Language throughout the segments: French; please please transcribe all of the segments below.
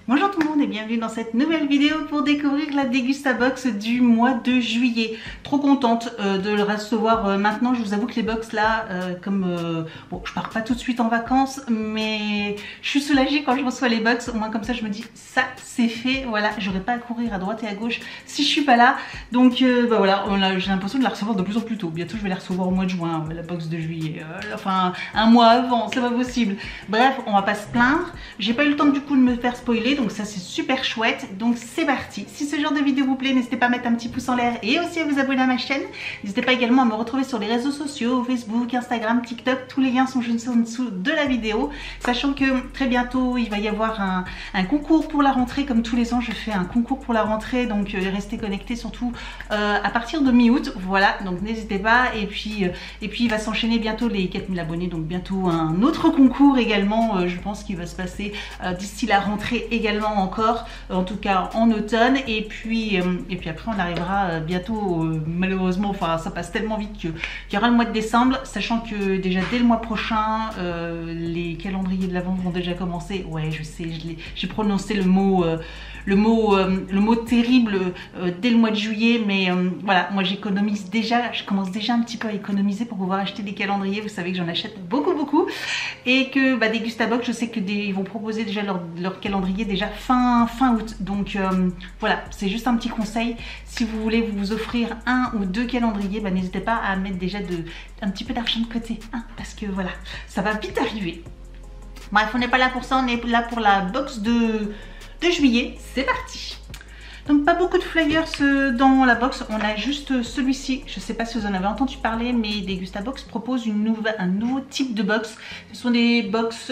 Bonjour tout le monde et bienvenue dans cette nouvelle vidéo pour découvrir la Dégustabox du mois de juillet. Trop contente de le recevoir maintenant. Je vous avoue que les box là, bon, je pars pas tout de suite en vacances, mais je suis soulagée quand je reçois les box. Au moins comme ça je me dis ça c'est fait, voilà, j'aurai pas à courir à droite et à gauche si je suis pas là. Donc bah voilà, j'ai l'impression de la recevoir de plus en plus tôt. Bientôt je vais la recevoir au mois de juin, la box de juillet. Enfin un mois avant, c'est pas possible. Bref, on va pas se plaindre. J'ai pas eu le temps du coup de me faire spoiler, donc ça c'est super chouette. Donc c'est parti. Si ce genre de vidéo vous plaît, n'hésitez pas à mettre un petit pouce en l'air et aussi à vous abonner à ma chaîne. N'hésitez pas également à me retrouver sur les réseaux sociaux, Facebook, Instagram, TikTok. Tous les liens sont juste en dessous de la vidéo. Sachant que très bientôt il va y avoir un concours pour la rentrée. Comme tous les ans je fais un concours pour la rentrée, donc restez connectés surtout à partir de mi-août. Voilà, donc n'hésitez pas. Et puis il va s'enchaîner bientôt les 4000 abonnés, donc bientôt un autre concours également, je pense qu'il va se passer d'ici la rentrée également encore, en tout cas en automne. Et puis après on arrivera bientôt, malheureusement, enfin ça passe tellement vite qu'il y aura le mois de décembre, sachant que déjà dès le mois prochain les calendriers de l'Avent vont déjà commencer. Ouais, je sais, j'ai prononcé le mot terrible dès le mois de juillet, mais voilà, moi j'économise déjà, je commence déjà un petit peu à économiser pour pouvoir acheter des calendriers. Vous savez que j'en achète beaucoup et que bah, Dégustabox, je sais que ils vont proposer déjà leur calendrier déjà fin août. Donc voilà, c'est juste un petit conseil. Si vous voulez vous offrir un ou deux calendriers, bah, n'hésitez pas à mettre déjà un petit peu d'argent de côté, hein, parce que voilà, ça va vite arriver. Bref, on n'est pas là pour ça, on est là pour la box de juillet. C'est parti. Donc pas beaucoup de flyers dans la box, on a juste celui-ci. Je ne sais pas si vous en avez entendu parler, mais Dégustabox propose un nouveau type de box. Ce sont des box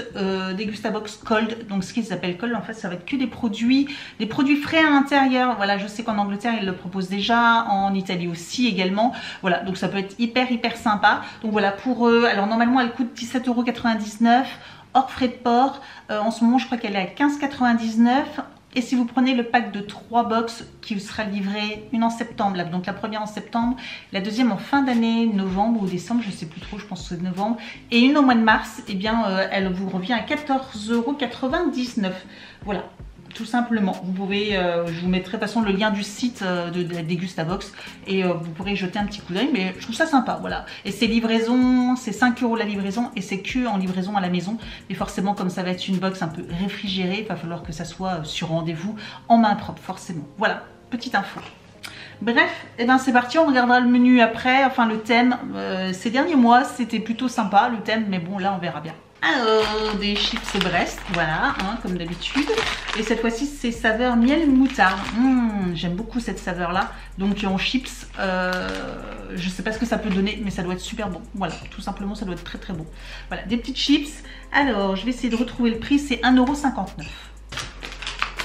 Dégustabox Cold. Donc ce qu'ils appellent Cold, en fait ça va être que des produits frais à l'intérieur. Voilà, je sais qu'en Angleterre ils le proposent déjà, en Italie aussi également. Voilà, donc ça peut être hyper sympa. Donc voilà, pour eux, alors normalement elle coûte 17,99 € hors frais de port. En ce moment je crois qu'elle est à 15,99 €. Et si vous prenez le pack de 3 box qui sera livré, une en septembre, donc la première en septembre, la deuxième en fin d'année, novembre ou décembre, je ne sais plus trop, je pense que c'est novembre, et une au mois de mars, eh bien elle vous revient à 14,99 €. Voilà, tout simplement. Vous pouvez, je vous mettrai de toute façon le lien du site de la Dégustabox et vous pourrez jeter un petit coup d'œil, mais je trouve ça sympa, voilà. Et c'est livraison, c'est 5 € la livraison et c'est que en livraison à la maison. Mais forcément, comme ça va être une box un peu réfrigérée, il va falloir que ça soit sur rendez-vous en main propre, forcément. Voilà, petite info. Bref, et ben c'est parti, on regardera le menu après, enfin le thème. Ces derniers mois, c'était plutôt sympa le thème, mais bon là on verra bien. Alors, des chips Brest, voilà, hein, comme d'habitude. Et cette fois-ci, c'est saveur miel moutarde. J'aime beaucoup cette saveur-là. Donc en chips, je sais pas ce que ça peut donner, mais ça doit être super bon. Voilà, tout simplement, ça doit être très bon. Voilà, des petites chips. Alors, je vais essayer de retrouver le prix, c'est 1,59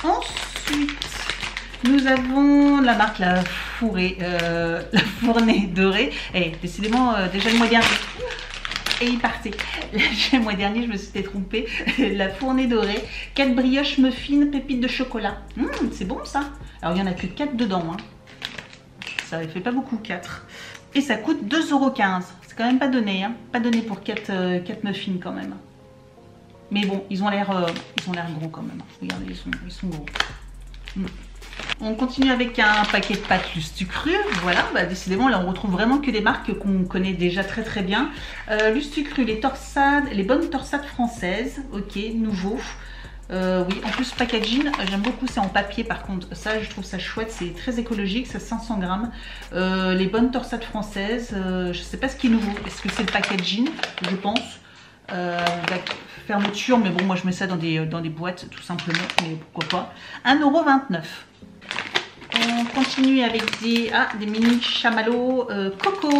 €. Ensuite, nous avons la marque La Fournée Dorée. Et décidément, déjà le mois dernier... Et il partait. Le mois dernier, je me suis trompée. La Fournée Dorée. 4 brioches muffins, pépites de chocolat. C'est bon ça. Alors, il n'y en a que 4 dedans. Hein. Ça ne fait pas beaucoup, 4. Et ça coûte 2,15 €. C'est quand même pas donné. Hein. Pas donné pour 4 muffins quand même. Mais bon, ils ont l'air gros quand même. Regardez, ils sont gros. On continue avec un paquet de pâtes Lustucru. Voilà, bah décidément là on retrouve vraiment que des marques qu'on connaît déjà très bien. Lustucru, les bonnes torsades françaises. Ok, nouveau. Oui, en plus packaging, j'aime beaucoup, c'est en papier par contre. Ça, je trouve ça chouette, c'est très écologique, c'est 500 grammes. Les bonnes torsades françaises, je sais pas ce qui est nouveau. Est-ce que c'est le packaging, je pense. Fermeture, mais bon, moi je mets ça dans des boîtes tout simplement, mais pourquoi pas. 1,29 €. On continue avec des mini chamallows coco.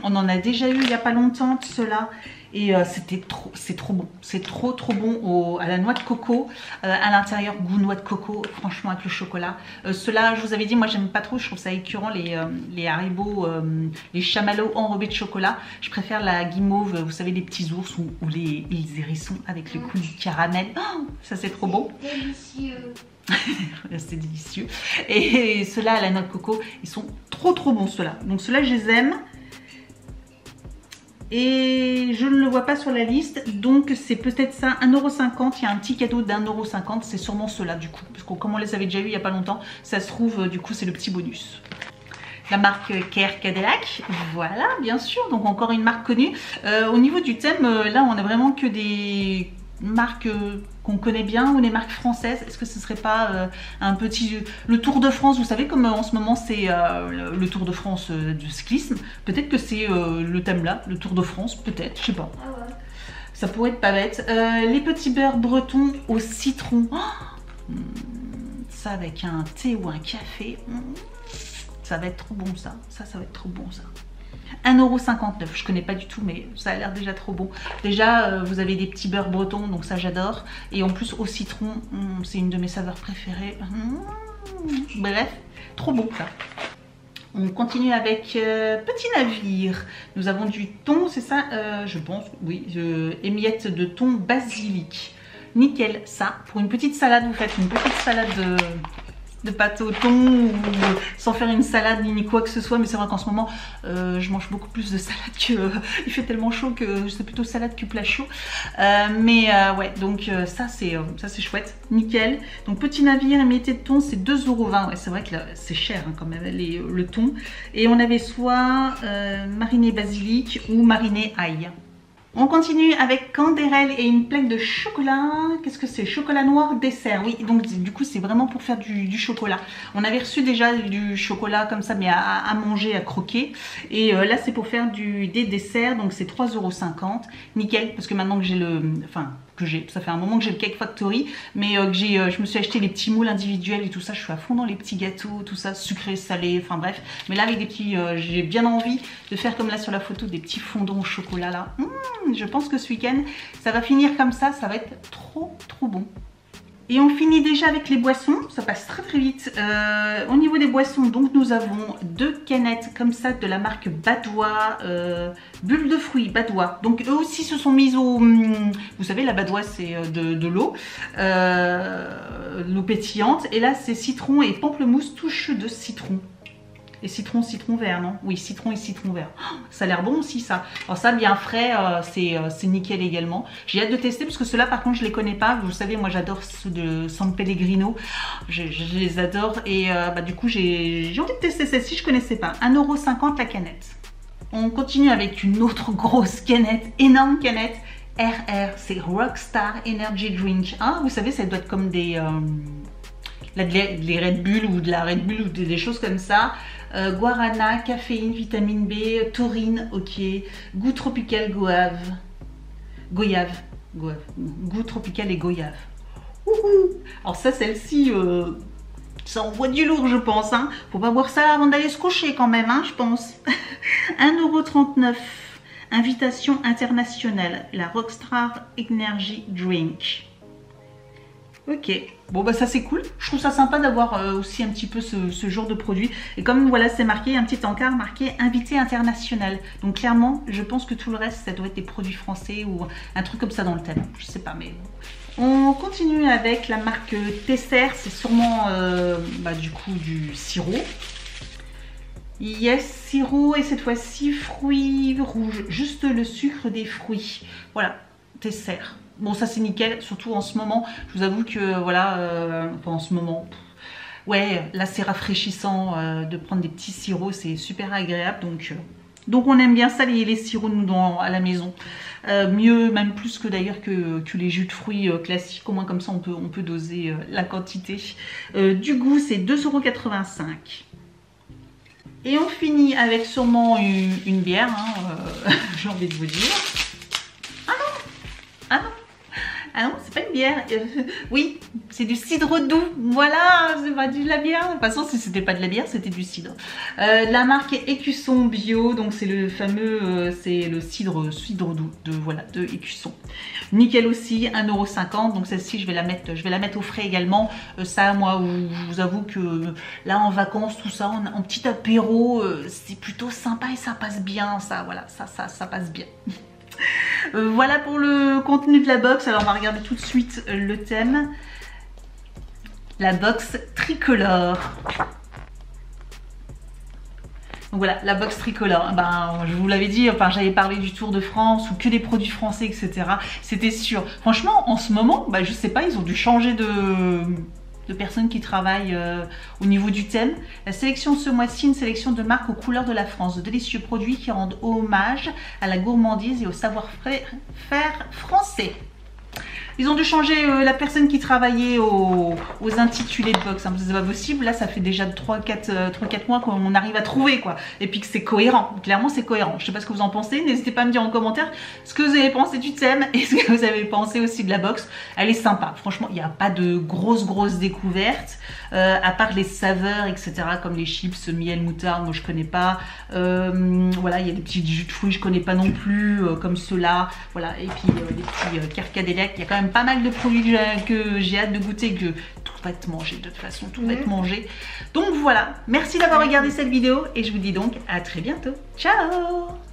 On en a déjà eu il n'y a pas longtemps de ceux-là. Et c'est trop bon. C'est trop bon à la noix de coco. À l'intérieur, goût noix de coco, franchement avec le chocolat. Ceux-là, je vous avais dit, moi j'aime pas trop. Je trouve ça écœurant les Haribo, les chamallows enrobés de chocolat. Je préfère la guimauve, vous savez, les petits ours ou les hérissons avec le goût du caramel. Oh, ça c'est trop bon. Délicieux. C'est délicieux. Et ceux-là à la noix de coco, ils sont trop bons ceux-là. Donc ceux-là, je les aime. Et je ne le vois pas sur la liste, donc c'est peut-être ça, 1,50 €. Il y a un petit cadeau d'1,50 €, c'est sûrement cela du coup. Parce que comme on les avait déjà eu il n'y a pas longtemps, ça se trouve, du coup c'est le petit bonus. La marque Care Cadillac, voilà, bien sûr, donc encore une marque connue. Au niveau du thème, là on a vraiment que des marques qu'on connaît bien ou des marques françaises. Est-ce que ce serait pas un petit... le Tour de France, vous savez comme en ce moment c'est le Tour de France du cyclisme, peut-être que c'est le thème là, le Tour de France, peut-être, je sais pas. Ah ouais. Ça pourrait être pas bête. Les petits beurres bretons au citron. Oh, ça avec un thé ou un café. Ça va être trop bon ça. Ça va être trop bon ça. 1,59 €, je connais pas du tout mais ça a l'air déjà trop bon. Déjà vous avez des petits beurres bretons donc ça j'adore. Et en plus au citron, c'est une de mes saveurs préférées. Bref, trop bon ça. On continue avec Petit Navire. Nous avons du thon, c'est ça je pense, oui. Émiettes de thon basilic. Nickel ça. Pour une petite salade, vous faites une petite salade de pâte au thon ou sans faire une salade ni quoi que ce soit, mais c'est vrai qu'en ce moment je mange beaucoup plus de salade que il fait tellement chaud que c'est plutôt salade que plat chaud, ouais, donc ça c'est chouette, nickel. Donc Petit Navire émietté de thon, c'est 2,20 €. Ouais, c'est vrai que c'est cher hein, quand même le thon. Et on avait soit mariné basilic ou mariné ail. On continue avec Canderel et une plaque de chocolat. Qu'est-ce que c'est? Chocolat noir dessert. Oui, donc du coup c'est vraiment pour faire du chocolat. On avait reçu déjà du chocolat comme ça mais à manger, à croquer. Et là c'est pour faire des desserts, donc c'est 3,50 €. Nickel, parce que maintenant que j'ai ça fait un moment que j'ai le Cake Factory, mais je me suis acheté les petits moules individuels et tout ça, je suis à fond dans les petits gâteaux, tout ça, sucré, salé, enfin bref. Mais là avec des petits, j'ai bien envie de faire comme là sur la photo, des petits fondants au chocolat là. Je pense que ce week-end, ça va finir comme ça va être trop bon. Et on finit déjà avec les boissons, ça passe très vite. Au niveau des boissons, donc nous avons 2 canettes comme ça de la marque Badois, bulle de fruits Badois. Donc eux aussi se sont mis au... vous savez la Badois c'est de l'eau, l'eau pétillante. Et là c'est citron et pamplemousse, touche de citron. Et citron vert, non? Oui, citron et citron vert. Oh, ça a l'air bon aussi, ça. Alors ça, bien frais, c'est nickel également. J'ai hâte de tester parce que ceux-là, par contre, je les connais pas. Vous savez, moi, j'adore ceux de San Pellegrino. Je les adore. Et du coup, j'ai envie de tester celle-ci. Je connaissais pas. 1,50 € la canette. On continue avec une autre grosse canette, énorme canette. RR, c'est Rockstar Energy Drink. Hein, vous savez, ça doit être comme des Red Bull ou de la Red Bull ou des choses comme ça. Guarana, caféine, vitamine B, taurine, ok. Goût tropical goyave. Goût tropical et goyave. Alors ça, celle-ci, ça envoie du lourd, je pense. Hein. Faut pas boire ça avant d'aller se coucher quand même, hein, je pense. 1,39 €. Invitation internationale. La Rockstar Energy Drink. Ok, bon bah ça c'est cool, je trouve ça sympa d'avoir aussi un petit peu ce genre de produit. Et comme voilà c'est marqué, un petit encart marqué invité international. Donc clairement je pense que tout le reste ça doit être des produits français ou un truc comme ça dans le thème, je sais pas mais... On continue avec la marque Tesser, c'est sûrement du coup du sirop. Yes, sirop et cette fois-ci fruits rouges, juste le sucre des fruits. Voilà, Tesser. Bon ça c'est nickel, surtout en ce moment, je vous avoue que voilà, en ce moment, ouais là c'est rafraîchissant de prendre des petits sirops, c'est super agréable, donc on aime bien ça les sirops nous à la maison, mieux même plus que d'ailleurs que les jus de fruits classiques, au moins comme ça on peut doser la quantité. Du goût c'est 2,85 €. Et on finit avec sûrement une bière, hein, j'ai envie de vous dire. Ah non, c'est pas une bière. Oui, c'est du cidre doux. Voilà, c'est pas de la bière. De toute façon, si c'était pas de la bière, c'était du cidre. La marque Écusson Bio. Donc c'est le fameux, c'est le cidre doux de Écusson. Nickel aussi, 1,50 €. Donc celle-ci, je vais la mettre au frais également. Ça, moi, je vous avoue que là en vacances, tout ça, en petit apéro, c'est plutôt sympa et ça passe bien. Ça, voilà, ça passe bien. Voilà pour le contenu de la box. Alors on va regarder tout de suite le thème. La box tricolore. Donc voilà, la box tricolore, ben, je vous l'avais dit, enfin j'avais parlé du Tour de France ou que des produits français, etc. C'était sûr. Franchement, en ce moment, ben, je sais pas, ils ont dû changer de personnes qui travaillent au niveau du thème. La sélection ce mois-ci, une sélection de marques aux couleurs de la France, de délicieux produits qui rendent hommage à la gourmandise et au savoir-faire français. Ils ont dû changer la personne qui travaillait aux intitulés de box, hein, parce que c'est pas possible. Là, ça fait déjà 3-4 mois qu'on arrive à trouver, quoi. Et puis que c'est cohérent. Clairement, c'est cohérent. Je sais pas ce que vous en pensez. N'hésitez pas à me dire en commentaire ce que vous avez pensé du thème et ce que vous avez pensé aussi de la box. Elle est sympa. Franchement, il n'y a pas de grosses découvertes, à part les saveurs, etc. comme les chips, miel, moutarde. Moi, je connais pas. Voilà, il y a des petits jus de fruits, je connais pas non plus, comme ceux-là. Voilà, et puis les petits carcadélacs. Il y a quand même pas mal de produits que j'ai hâte de goûter, que tout va être mangé, de toute façon, tout va être mangé. Donc voilà, merci d'avoir regardé cette vidéo et je vous dis donc à très bientôt. Ciao!